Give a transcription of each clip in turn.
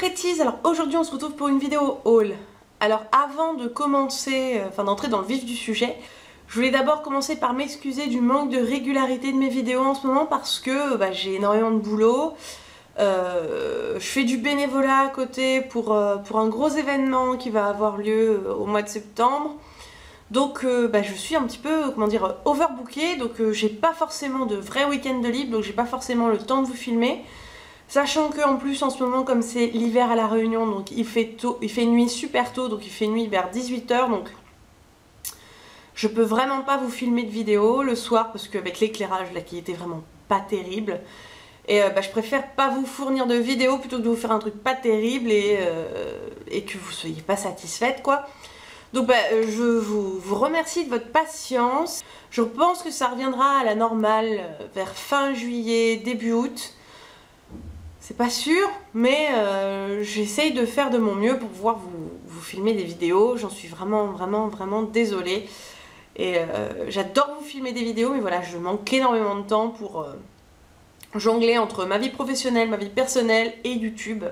Pretties, alors aujourd'hui on se retrouve pour une vidéo haul. Alors avant de commencer, d'entrer dans le vif du sujet, je voulais d'abord commencer par m'excuser du manque de régularité de mes vidéos en ce moment parce que j'ai énormément de boulot. Je fais du bénévolat à côté pour un gros événement qui va avoir lieu au mois de septembre. Donc je suis un petit peu, overbookée, donc j'ai pas forcément de vrai week-end de libre, donc j'ai pas forcément le temps de vous filmer. Sachant qu'en plus en ce moment, comme c'est l'hiver à La Réunion, donc il fait nuit super tôt, donc il fait nuit vers 18 h, donc je peux vraiment pas vous filmer de vidéo le soir parce qu'avec l'éclairage là qui était vraiment pas terrible, et je préfère pas vous fournir de vidéos plutôt que de vous faire un truc pas terrible et que vous soyez pas satisfaite quoi. Donc je vous remercie de votre patience. Je pense que ça reviendra à la normale vers fin juillet, début août. C'est pas sûr, mais j'essaye de faire de mon mieux pour pouvoir vous filmer des vidéos. J'en suis vraiment désolée. Et j'adore vous filmer des vidéos, mais voilà, je manque énormément de temps pour jongler entre ma vie professionnelle, ma vie personnelle et YouTube.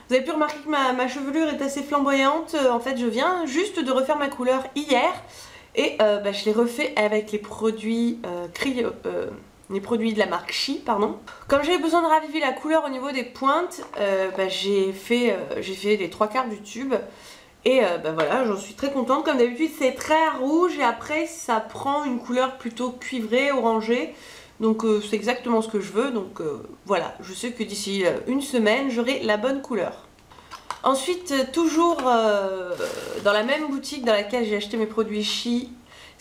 Vous avez pu remarquer que ma chevelure est assez flamboyante. En fait, je viens juste de refaire ma couleur hier. Et je l'ai refait avec les produits les produits de la marque Chi, pardon. Comme j'avais besoin de raviver la couleur au niveau des pointes, j'ai fait les 3/4 du tube. Et voilà, j'en suis très contente. Comme d'habitude, c'est très rouge et après, ça prend une couleur plutôt cuivrée, orangée. Donc c'est exactement ce que je veux. Donc voilà, je sais que d'ici une semaine, j'aurai la bonne couleur. Ensuite, toujours dans la même boutique dans laquelle j'ai acheté mes produits Chi,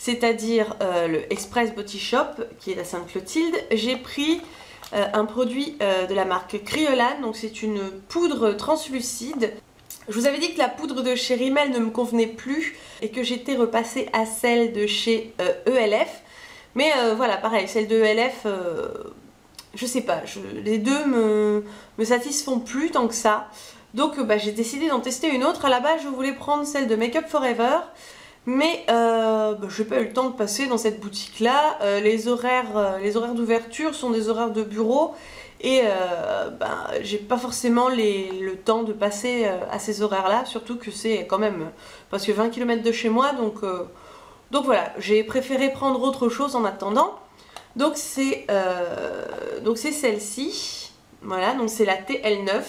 c'est-à-dire le Express Body Shop qui est à Sainte-Clotilde, j'ai pris un produit de la marque Kryolan, donc c'est une poudre translucide. Je vous avais dit que la poudre de chez Rimmel ne me convenait plus et que j'étais repassée à celle de chez ELF. Mais voilà, pareil, celle de ELF, je sais pas, les deux me satisfont plus tant que ça. Donc j'ai décidé d'en tester une autre. À la base, je voulais prendre celle de Make Up Forever. Mais j'ai pas eu le temps de passer dans cette boutique là. Les horaires d'ouverture sont des horaires de bureau et j'ai pas forcément le temps de passer à ces horaires là, surtout que c'est quand même presque 20 km de chez moi, donc voilà, j'ai préféré prendre autre chose en attendant. Donc c'est celle-ci, voilà, donc c'est la TL9.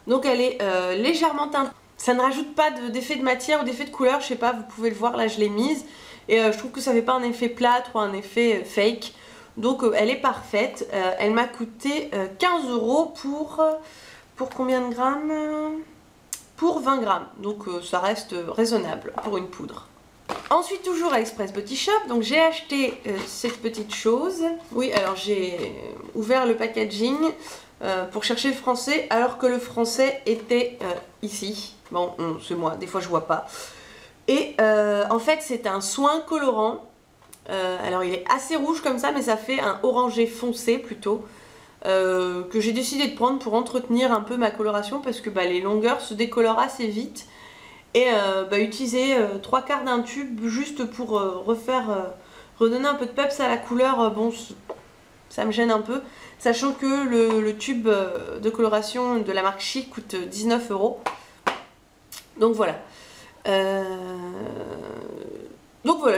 Donc elle est légèrement teintée. Ça ne rajoute pas d'effet de matière ou d'effet de couleur, je sais pas, vous pouvez le voir, là je l'ai mise. Et je trouve que ça fait pas un effet plâtre ou un effet fake. Donc elle est parfaite. Elle m'a coûté 15 € pour combien de grammes? Pour 20 grammes. Donc ça reste raisonnable pour une poudre. Ensuite, toujours à Express Body Shop, donc j'ai acheté cette petite chose. Oui, alors j'ai ouvert le packaging pour chercher le français, alors que le français était ici. Bon, c'est moi, des fois je vois pas. Et en fait, c'est un soin colorant. Alors il est assez rouge comme ça, mais ça fait un orangé foncé plutôt. Que j'ai décidé de prendre pour entretenir un peu ma coloration parce que les longueurs se décolorent assez vite. Et utiliser 3/4 d'un tube juste pour redonner un peu de peps à la couleur, bon, ça me gêne un peu. Sachant que le tube de coloration de la marque Chi coûte 19 €. Donc voilà.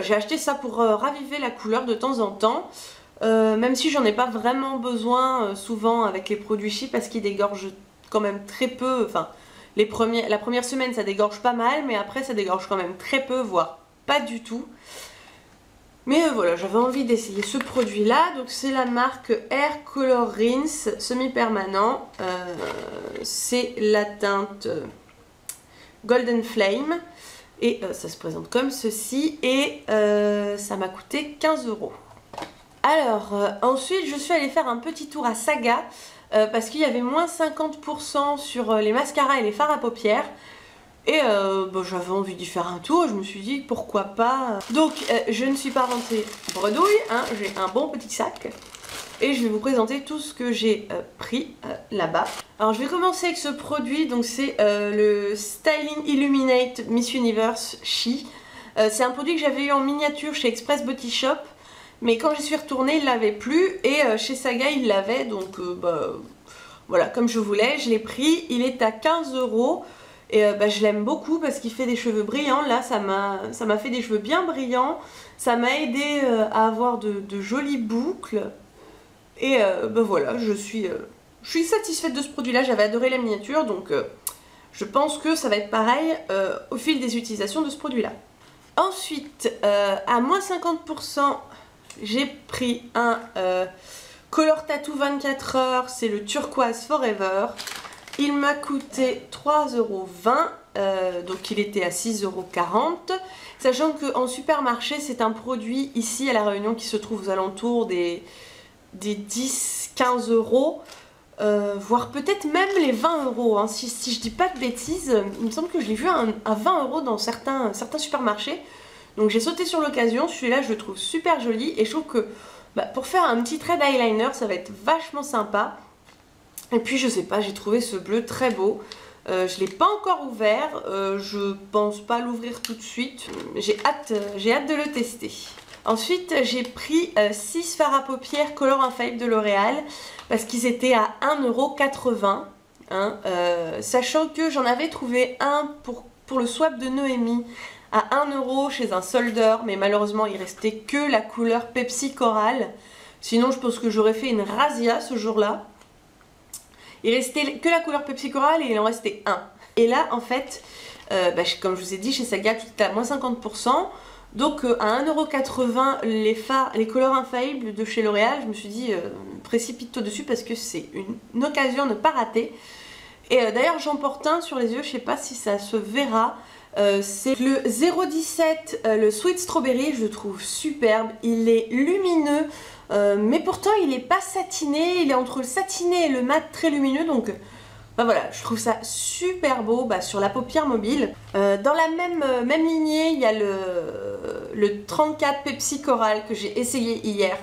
J'ai acheté ça pour raviver la couleur de temps en temps. Même si j'en ai pas vraiment besoin souvent avec les produits Chi parce qu'ils dégorgent quand même très peu. Enfin, la première semaine ça dégorge pas mal, mais après ça dégorge quand même très peu, voire pas du tout. Mais voilà, j'avais envie d'essayer ce produit là. Donc c'est la marque Air Color Rinse semi-permanent. C'est la teinte Golden Flame. Et ça se présente comme ceci. Et ça m'a coûté 15 €. Alors, ensuite, je suis allée faire un petit tour à Saga parce qu'il y avait moins 50% sur les mascaras et les fards à paupières. Et j'avais envie d'y faire un tour, je me suis dit pourquoi pas. Donc, je ne suis pas rentrée bredouille, hein, j'ai un bon petit sac. Et je vais vous présenter tout ce que j'ai pris là-bas. Alors, je vais commencer avec ce produit, donc c'est le Styling Illuminate Miss Universe Chi. C'est un produit que j'avais eu en miniature chez Express Body Shop. Mais quand j'y suis retournée, il l'avait plus et chez Saga il l'avait, donc voilà, comme je voulais, je l'ai pris, il est à 15 € et je l'aime beaucoup parce qu'il fait des cheveux brillants. Là ça m'a fait des cheveux bien brillants, ça m'a aidé à avoir de jolies boucles et voilà, je suis satisfaite de ce produit là, j'avais adoré la miniature donc je pense que ça va être pareil au fil des utilisations de ce produit là. Ensuite, à moins 50%, j'ai pris un Color Tattoo 24 heures, c'est le Turquoise Forever. Il m'a coûté 3,20 €, donc il était à 6,40 €. Sachant qu'en supermarché, c'est un produit ici à La Réunion qui se trouve aux alentours des 10-15 €. Voire peut-être même les 20 €, hein. Si je dis pas de bêtises, il me semble que je l'ai vu à 20 € dans certains supermarchés. Donc j'ai sauté sur l'occasion, celui-là je le trouve super joli et je trouve que pour faire un petit trait d'eyeliner ça va être vachement sympa. Et puis je sais pas, j'ai trouvé ce bleu très beau. Je l'ai pas encore ouvert, je pense pas l'ouvrir tout de suite. J'ai hâte de le tester. Ensuite j'ai pris 6 fards à paupières Color Infaillible de L'Oréal parce qu'ils étaient à 1,80 €, hein, sachant que j'en avais trouvé un pour le swap de Noémie à 1 € chez un soldeur, mais malheureusement il restait que la couleur Pepsi Coral. Sinon je pense que j'aurais fait une razzia ce jour-là. Il restait que la couleur Pepsi Coral et il en restait un. Et là en fait, comme je vous ai dit, chez Saga tout est à moins 50%. Donc à 1,80 € les couleurs infaillibles de chez L'Oréal, je me suis dit précipite-toi dessus parce que c'est une occasion à ne pas rater. Et d'ailleurs j'en porte un sur les yeux, je sais pas si ça se verra. C'est le 017, le Sweet Strawberry, je le trouve superbe, il est lumineux, mais pourtant il n'est pas satiné, il est entre le satiné et le mat très lumineux, donc voilà, je trouve ça super beau sur la paupière mobile. Dans la même lignée, il y a le 34 Pepsi Coral que j'ai essayé hier,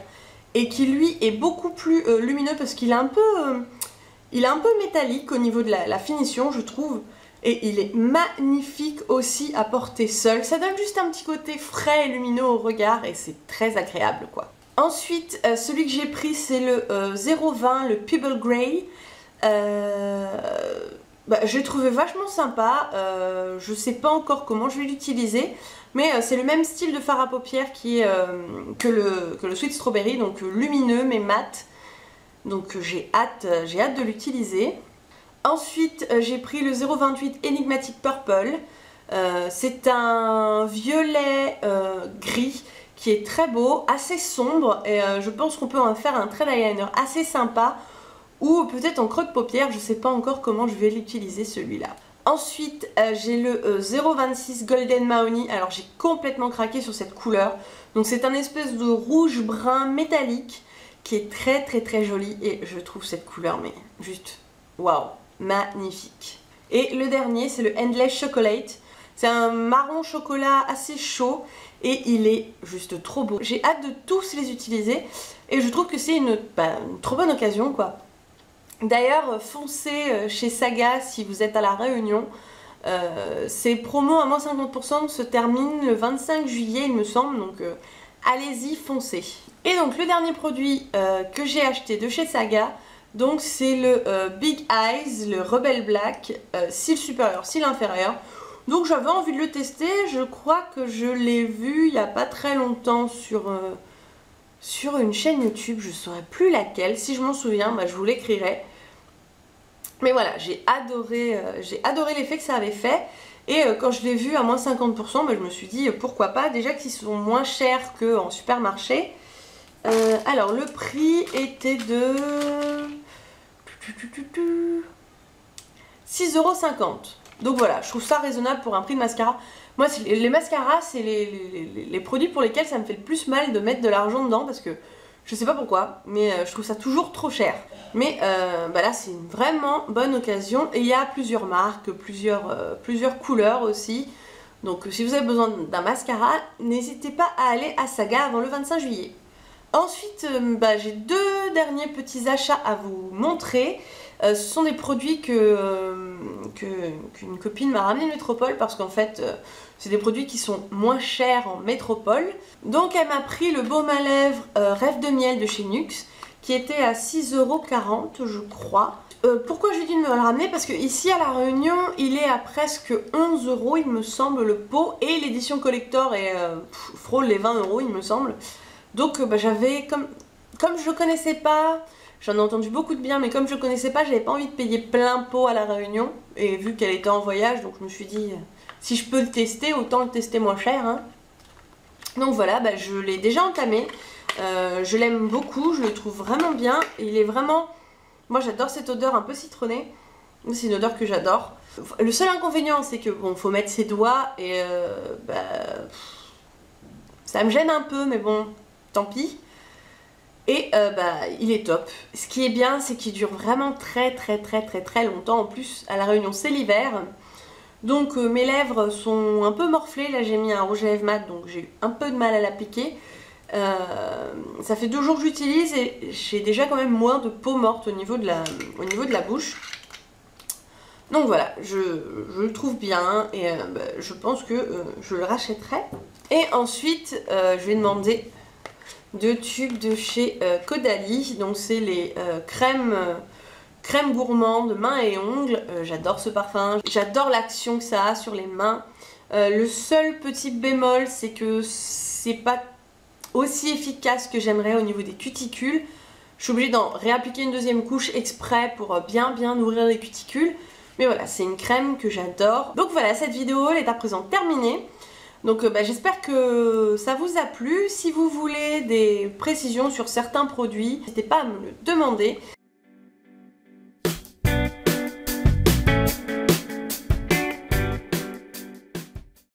et qui lui est beaucoup plus lumineux parce qu'il est un peu métallique au niveau de la finition, je trouve. Et il est magnifique aussi à porter seul. Ça donne juste un petit côté frais et lumineux au regard et c'est très agréable quoi. Ensuite, celui que j'ai pris c'est le 020, le Pebble Grey. Je l'ai trouvé vachement sympa. Je sais pas encore comment je vais l'utiliser. Mais c'est le même style de fard à paupières que le Sweet Strawberry. Donc lumineux mais mat. Donc j'ai hâte de l'utiliser. Ensuite, j'ai pris le 028 Enigmatic Purple. C'est un violet gris qui est très beau, assez sombre. Et je pense qu'on peut en faire un trait d'eyeliner assez sympa. Ou peut-être en creux de paupière, je ne sais pas encore comment je vais l'utiliser celui-là. Ensuite, j'ai le 026 Golden Mahogany. Alors j'ai complètement craqué sur cette couleur. Donc c'est un espèce de rouge brun métallique qui est très très très joli. Et je trouve cette couleur mais juste waouh, magnifique. Et le dernier c'est le Endless Chocolate. C'est un marron chocolat assez chaud et il est juste trop beau. J'ai hâte de tous les utiliser et je trouve que c'est une trop bonne occasion quoi. D'ailleurs foncez chez Saga si vous êtes à La Réunion. Ces promos à moins 50% se terminent le 25 juillet il me semble, donc allez-y, foncez. Et donc le dernier produit que j'ai acheté de chez Saga, donc c'est le Big Eyes, le Rebel Black, cils supérieur, cils inférieur. Donc j'avais envie de le tester, je crois que je l'ai vu il n'y a pas très longtemps sur une chaîne YouTube, je ne saurais plus laquelle, si je m'en souviens, je vous l'écrirai. Mais voilà, j'ai adoré l'effet que ça avait fait. Et quand je l'ai vu à moins 50%, je me suis dit pourquoi pas, déjà qu'ils sont moins chers qu'en supermarché. Alors le prix était de 6,50 €. Donc voilà, je trouve ça raisonnable pour un prix de mascara. Moi, les mascaras, c'est les produits pour lesquels ça me fait le plus mal de mettre de l'argent dedans parce que je sais pas pourquoi, mais je trouve ça toujours trop cher. Mais là, c'est une vraiment bonne occasion et il y a plusieurs marques, plusieurs couleurs aussi. Donc si vous avez besoin d'un mascara, n'hésitez pas à aller à Saga avant le 25 juillet. Ensuite, j'ai deux derniers petits achats à vous montrer. Ce sont des produits qu'une copine m'a ramené de métropole parce qu'en fait c'est des produits qui sont moins chers en métropole. Donc elle m'a pris le baume à lèvres Rêve de miel de chez NYX qui était à 6,40 € je crois. Pourquoi j'ai dû me le ramener? Parce que ici à La Réunion il est à presque 11 € il me semble le pot, et l'édition collector frôle les 20 € il me semble. Donc j'avais, comme je le connaissais pas, j'en ai entendu beaucoup de bien, mais comme je le connaissais pas, j'avais pas envie de payer plein pot à La Réunion, et vu qu'elle était en voyage, donc je me suis dit si je peux le tester, autant le tester moins cher, hein. Donc voilà, je l'ai déjà entamé, je l'aime beaucoup, je le trouve vraiment bien, il est vraiment... Moi j'adore cette odeur un peu citronnée, c'est une odeur que j'adore. Le seul inconvénient c'est que bon, faut mettre ses doigts et ça me gêne un peu, mais bon, tant pis. Et il est top. Ce qui est bien, c'est qu'il dure vraiment très longtemps. En plus, à La Réunion c'est l'hiver, donc mes lèvres sont un peu morflées. Là j'ai mis un rouge à lèvres mat, donc j'ai eu un peu de mal à l'appliquer. Ça fait 2 jours que j'utilise et j'ai déjà quand même moins de peau morte au niveau de la bouche. Donc voilà, je le trouve bien et je pense que je le rachèterai. Et ensuite, je vais demander 2 tubes de chez Caudalie. Donc c'est les crèmes gourmandes mains et ongles. J'adore ce parfum, j'adore l'action que ça a sur les mains. Le seul petit bémol, c'est que c'est pas aussi efficace que j'aimerais au niveau des cuticules. Je suis obligée d'en réappliquer une deuxième couche exprès pour bien nourrir les cuticules. Mais voilà, c'est une crème que j'adore. Donc voilà, cette vidéo elle est à présent terminée. Donc j'espère que ça vous a plu. Si vous voulez des précisions sur certains produits, n'hésitez pas à me le demander.